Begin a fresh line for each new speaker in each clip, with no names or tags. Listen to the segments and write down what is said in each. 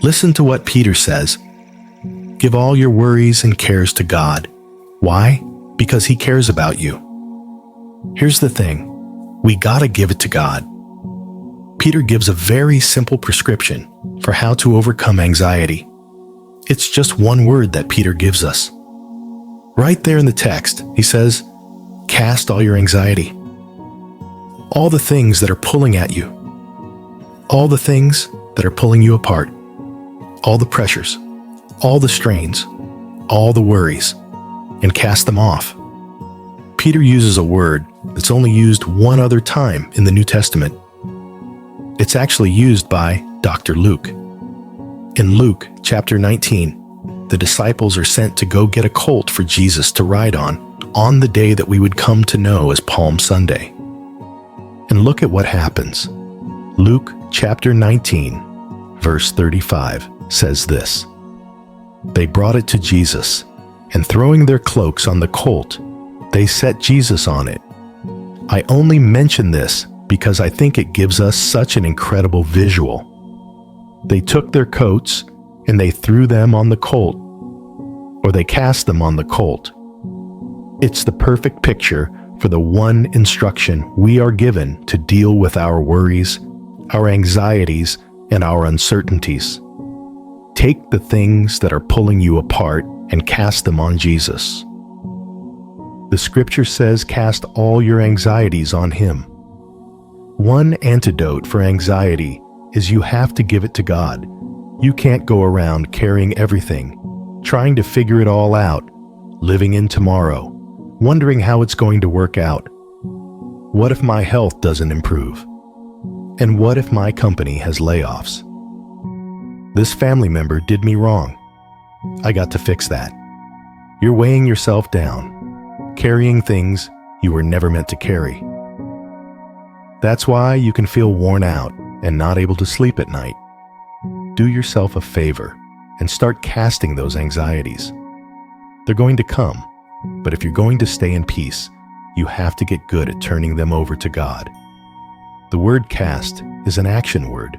Listen to what Peter says. Give all your worries and cares to God. Why? Because He cares about you. Here's the thing. We gotta give it to God. Peter gives a very simple prescription for how to overcome anxiety. It's just one word that Peter gives us. Right there in the text, he says, cast all your anxiety. All the things that are pulling at you. All the things that are pulling you apart. All the pressures. All the strains. All the worries. And cast them off. Peter uses a word that's only used one other time in the New Testament. It's actually used by Dr. Luke. In Luke chapter 19, the disciples are sent to go get a colt for Jesus to ride on the day that we would come to know as Palm Sunday. And look at what happens. Luke chapter 19, verse 35 says this. They brought it to Jesus, and throwing their cloaks on the colt, they set Jesus on it. I only mention this because I think it gives us such an incredible visual. They took their coats and they threw them on the colt, or they cast them on the colt. It's the perfect picture for the one instruction we are given to deal with our worries, our anxieties, and our uncertainties. Take the things that are pulling you apart and cast them on Jesus. The scripture says cast all your anxieties on Him. One antidote for anxiety is you have to give it to God. You can't go around carrying everything, trying to figure it all out, living in tomorrow, wondering how it's going to work out. What if my health doesn't improve? And what if my company has layoffs? This family member did me wrong. I got to fix that. You're weighing yourself down, carrying things you were never meant to carry. That's why you can feel worn out and not able to sleep at night. Do yourself a favor and start casting those anxieties. They're going to come, but if you're going to stay in peace, you have to get good at turning them over to God. The word cast is an action word.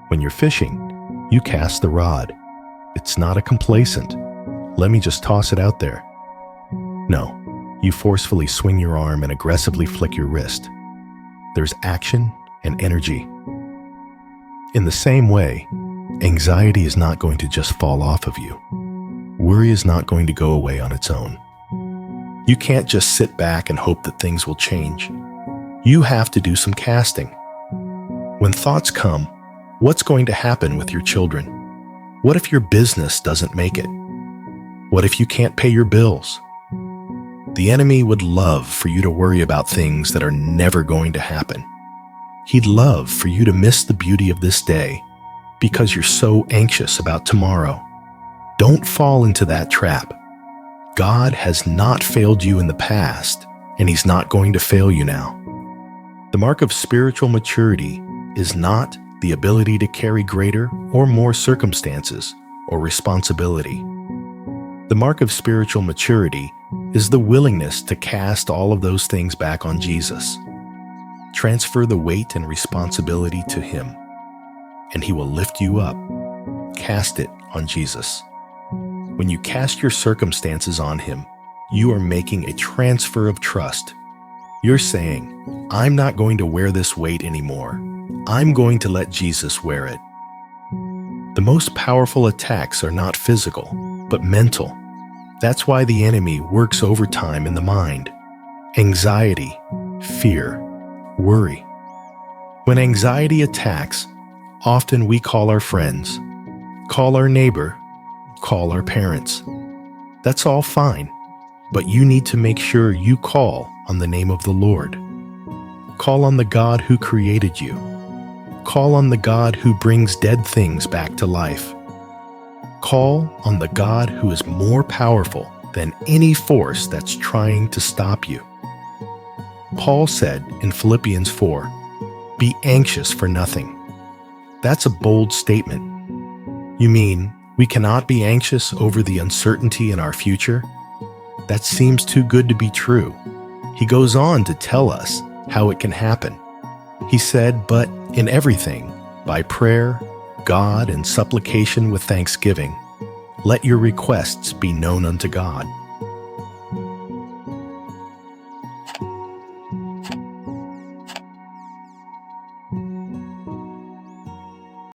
When you're fishing, you cast the rod. It's not a complacent, let me just toss it out there. No, you forcefully swing your arm and aggressively flick your wrist. There's action and energy. In the same way, anxiety is not going to just fall off of you. Worry is not going to go away on its own. You can't just sit back and hope that things will change. You have to do some casting. When thoughts come, what's going to happen with your children? What if your business doesn't make it? What if you can't pay your bills? The enemy would love for you to worry about things that are never going to happen. He'd love for you to miss the beauty of this day because you're so anxious about tomorrow. Don't fall into that trap. God has not failed you in the past, and He's not going to fail you now. The mark of spiritual maturity is not the ability to carry greater or more circumstances or responsibility. The mark of spiritual maturity is the willingness to cast all of those things back on Jesus. Transfer the weight and responsibility to Him, and He will lift you up. Cast it on Jesus. When you cast your circumstances on Him, you are making a transfer of trust. You're saying, I'm not going to wear this weight anymore. I'm going to let Jesus wear it. The most powerful attacks are not physical, but mental. That's why the enemy works overtime in the mind. Anxiety, fear, worry. When anxiety attacks, often we call our friends, call our neighbor, call our parents. That's all fine, but you need to make sure you call on the name of the Lord. Call on the God who created you. Call on the God who brings dead things back to life. Call on the God who is more powerful than any force that's trying to stop you. Paul said in Philippians 4, "Be anxious for nothing." That's a bold statement. You mean we cannot be anxious over the uncertainty in our future? That seems too good to be true. He goes on to tell us how it can happen. He said, "But in everything, by prayer, God in supplication with thanksgiving. Let your requests be known unto God.